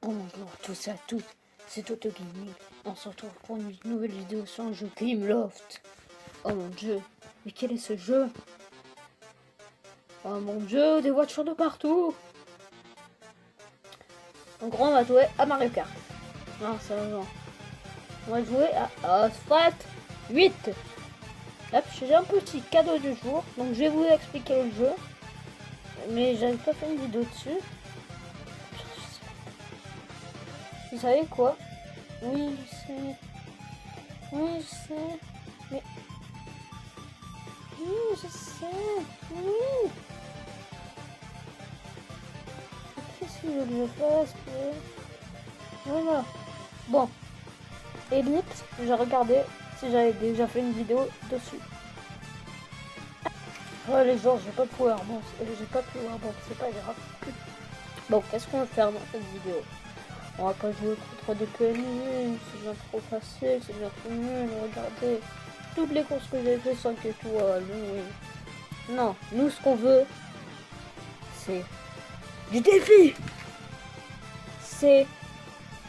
Bonjour tous et à toutes, c'est Auto Gaming. On se retrouve pour une nouvelle vidéo sur le jeu Gameloft. Oh mon dieu, mais quel est ce jeu? Oh mon dieu, des voitures de partout. En gros, on va jouer à Mario Kart. Non, sérieusement. On va jouer à Asphalt 8. Hop, j'ai un petit cadeau du jour, donc je vais vous expliquer le jeu. Mais j'avais pas fait une vidéo dessus. Vous savez quoi? Oui, je sais. Oui, je sais. Mais... Oui, je sais. Oui. Qu'est-ce que je fasse? Voilà. Bon. Ellipse, j'ai regardé si j'avais déjà fait une vidéo dessus. Oh les gens, j'ai pas pu bon, c'est pas grave. Bon, qu'est-ce qu'on va faire dans cette vidéo? On va pas jouer contre des PNU, c'est bien trop facile, c'est bien trop nul, regardez. Toutes les courses que j'ai fait 5 étoiles, oui. Non, nous ce qu'on veut, c'est du défi. C'est...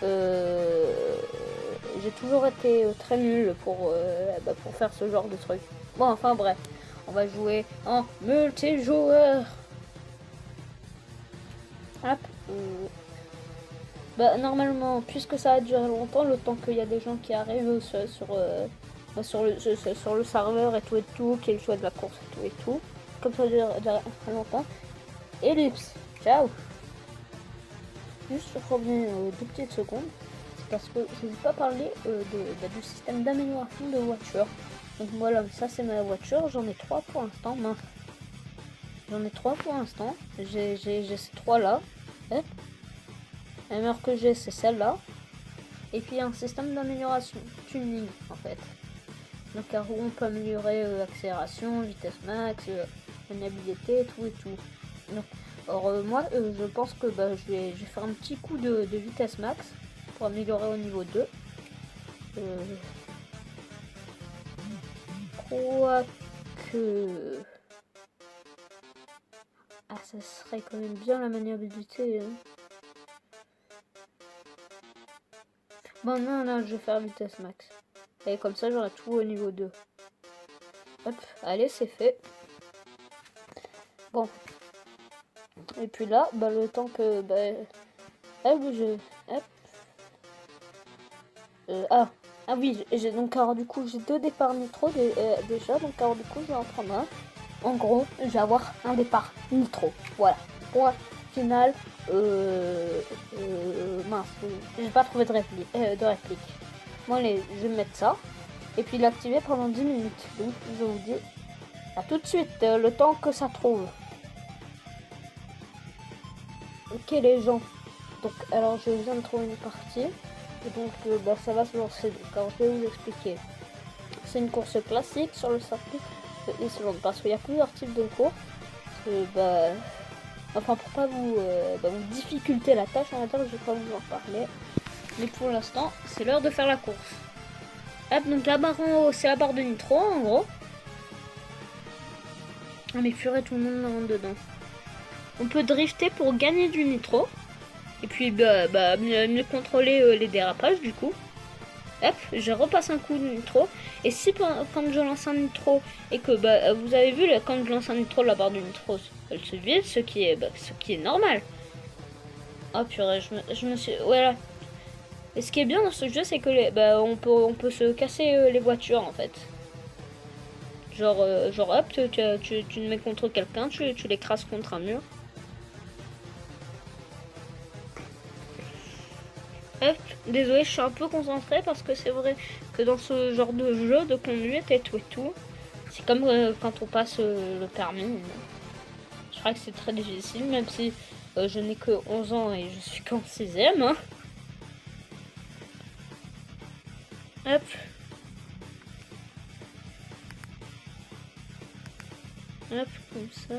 j'ai toujours été très nul pour faire ce genre de truc. Bon, enfin bref, on va jouer en multijoueur. Hop. Normalement, puisque ça a duré longtemps, le temps qu'il y a des gens qui arrivent sur le serveur et tout, qui choisissent de la course et tout, comme ça dure très longtemps. Ellipse, ciao. Juste je reviens 2 petites secondes, c'est parce que je ne vais pas parler du système d'amélioration de voiture. Donc voilà, ça c'est ma voiture, j'en ai 3 pour l'instant, mince. J'en ai 3 pour l'instant, j'ai ces 3 là. La meilleure que j'ai, c'est celle-là. Et puis un système d'amélioration, tuning en fait. Donc où on peut améliorer accélération, vitesse max, maniabilité, tout et tout. Donc, moi, je pense que je vais faire un petit coup de vitesse max pour améliorer au niveau 2. Quoique... Ah, ça serait quand même bien la maniabilité. Hein. Bon, non, je vais faire vitesse max. Et comme ça, j'aurai tout au niveau 2. Hop, allez, c'est fait. Bon. Et puis là, le temps que... Ah oui, j'ai donc alors du coup j'ai 2 départs nitro déjà, donc alors du coup je vais en prendre un. En gros, je vais avoir un départ nitro. Voilà. Point final. Mince, j'ai pas trouvé de réplique. Bon allez, je vais mettre ça. Et puis l'activer pendant 10 minutes. Donc je vous dis à tout de suite, le temps que ça trouve. Ok les gens. Donc alors je viens de trouver une partie. Et donc ça va se lancer. Donc alors je vais vous expliquer. C'est une course classique sur le circuit de Islande parce qu'il y a plusieurs types de courses. Enfin pour pas vous difficulter la tâche, on va dire, je vais pas vous en parler. Mais pour l'instant, c'est l'heure de faire la course. Hop, donc la barre en haut, c'est la barre de nitro en gros. Ah mais purée, tout le monde rentre dedans. On peut drifter pour gagner du nitro. Et puis mieux contrôler les dérapages du coup. Hop, je repasse un coup de nitro. Et si quand je lance un nitro et que vous avez vu quand je lance un nitro, la barre du nitro elle se vide, ce qui est normal. Oh purée, je me suis... Voilà. Et ce qui est bien dans ce jeu, c'est que on peut se casser les voitures en fait. Genre hop, tu te mets contre quelqu'un, tu l'écrases contre un mur. Hop, désolé, je suis un peu concentrée parce que c'est vrai que dans ce genre de jeu de conduite et tout, c'est comme quand on passe le permis. Je crois que c'est très difficile, même si je n'ai que 11 ans et je suis qu'en 6ème. Hein. Hop. Hop, comme ça.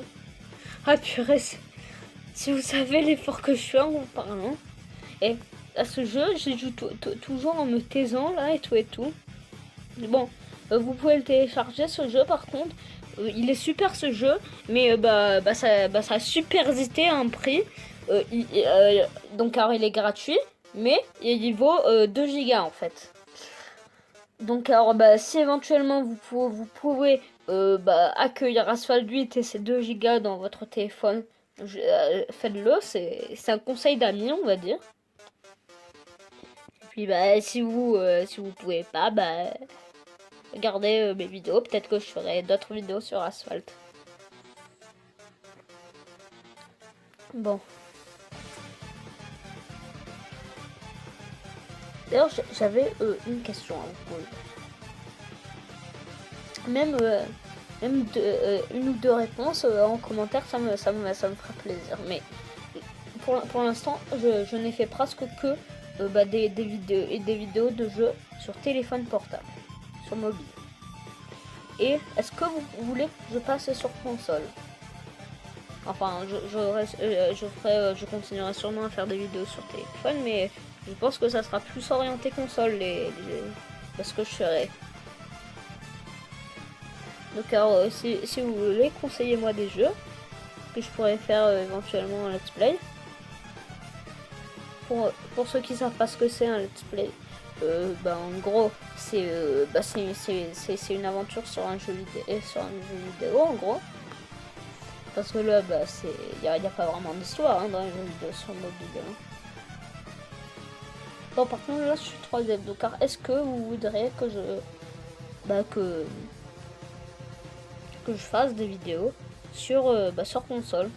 Ah purée, si vous savez l'effort que je fais en vous parlant. Et à ce jeu, j'y joue toujours en me taisant là et tout. Bon, vous pouvez le télécharger ce jeu par contre. Il est super ce jeu, mais ça a super hésité à un prix. donc alors il est gratuit, mais il vaut 2 gigas en fait. Donc alors bah, si éventuellement vous pouvez accueillir Asphalt 8 et ses 2 gigas dans votre téléphone, faites-le, c'est un conseil d'amis on va dire. Et puis bah si vous pouvez pas, bah regardez mes vidéos, peut-être que je ferai d'autres vidéos sur Asphalt. Bon. D'ailleurs j'avais une question à vous poser. Même une ou deux réponses en commentaire, ça me fera plaisir. Mais pour l'instant, je n'ai fait presque que des vidéos de jeux sur téléphone portable, sur mobile. Et est-ce que vous voulez que je passe sur console? Enfin, je continuerai sûrement à faire des vidéos sur téléphone, mais je pense que ça sera plus orienté console ce que je ferai. Donc alors, si vous voulez, conseillez-moi des jeux que je pourrais faire éventuellement un let's play. Pour ceux qui savent pas ce que c'est un let's play, en gros, c'est une aventure sur un jeu vidéo en gros. Parce que là, y a pas vraiment d'histoire dans les jeux vidéo sur mobile. Hein. Bon, par contre, là, je suis 3ème. Donc, est-ce que vous voudriez que je fasse des vidéos sur console?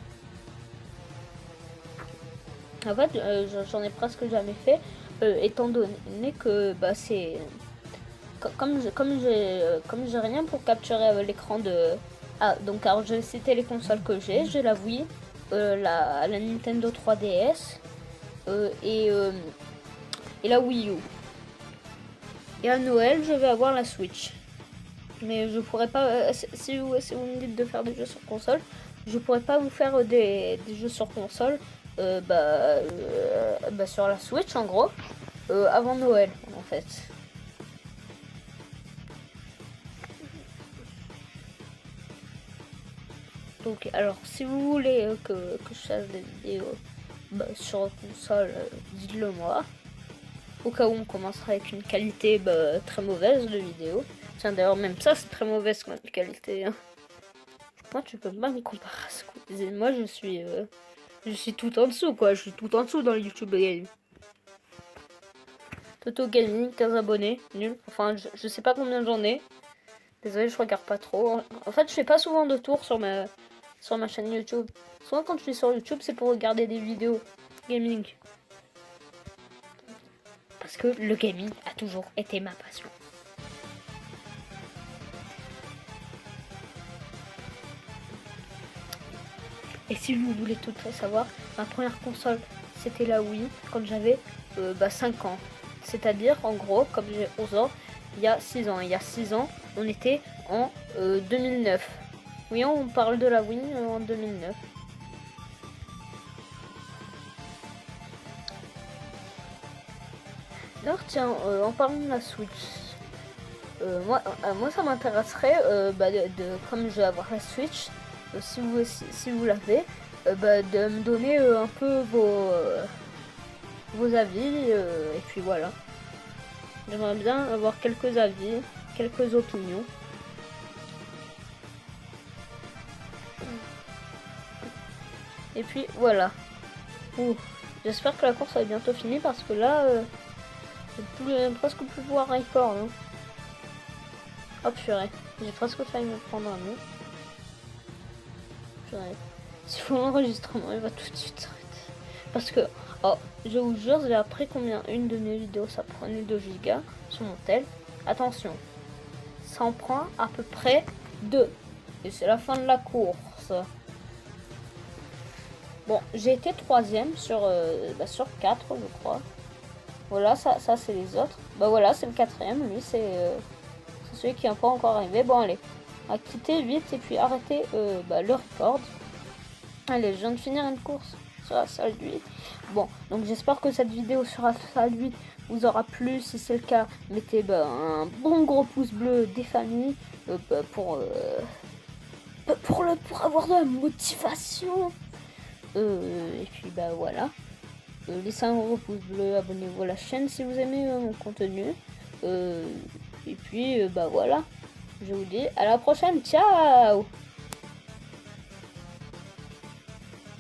En fait, j'en ai presque jamais fait, étant donné que c'est comme j'ai rien pour capturer l'écran de. Ah, donc alors je vais citer les consoles que j'ai la Wii, la Nintendo 3DS et la Wii U. Et à Noël, je vais avoir la Switch. Mais je pourrais pas, si vous me dites de faire des jeux sur console, je pourrais pas vous faire des jeux sur console sur la Switch en gros, avant Noël en fait. Donc alors si vous voulez que je fasse des vidéos sur console, dites-le moi. Au cas où on commencera avec une qualité très mauvaise de vidéo. Tiens d'ailleurs même ça c'est très mauvaise comme qualité. Hein. Moi tu peux pas me comparer à ce que vous disiez. Moi je suis tout en dessous quoi. Je suis tout en dessous dans le YouTube Gaming. Toto Gaming, 15 abonnés, nul. Enfin je sais pas combien j'en ai. Désolé je regarde pas trop. En fait je fais pas souvent de tours sur ma chaîne YouTube. Souvent quand je suis sur YouTube c'est pour regarder des vidéos gaming. Parce que le gaming a toujours été ma passion. Et si vous voulez tout savoir, ma première console c'était la Wii quand j'avais 5 ans. C'est-à-dire en gros, comme j'ai 11 ans, il y a 6 ans. Il y a 6 ans, on était en 2009. Oui, on parle de la Wii en 2009. Alors tiens, en parlant de la Switch, moi ça m'intéresserait comme je vais avoir la Switch, si vous l'avez, de me donner un peu vos avis et puis voilà. J'aimerais bien avoir quelques avis, quelques opinions. Et puis voilà. J'espère que la course va bientôt finir parce que là, presque plus pouvoir record. Hein. Oh purée, j'ai presque failli me prendre un mot. Purée. Si faut l'enregistrement, il va tout de suite s'arrêter. Parce que, je vous jure, j'ai appris combien une de mes vidéos ça prenait 2 gigas sur mon tel. Attention, ça en prend à peu près 2. Et c'est la fin de la course. Bon, j'ai été 3ème sur 4, je crois. Voilà, ça c'est les autres. Voilà, c'est le 4ème, lui, c'est celui qui n'est pas encore arrivé. Bon, allez, à quitter vite et puis arrêter le record. Allez, je viens de finir une course sur Asphalt 8. Bon, donc j'espère que cette vidéo sur Asphalt 8 vous aura plu. Si c'est le cas, mettez un bon gros pouce bleu des familles pour avoir de la motivation. Et puis bah voilà. Laissez un gros pouce bleu, abonnez-vous à la chaîne si vous aimez mon contenu. Et puis bah voilà. Je vous dis à la prochaine, ciao!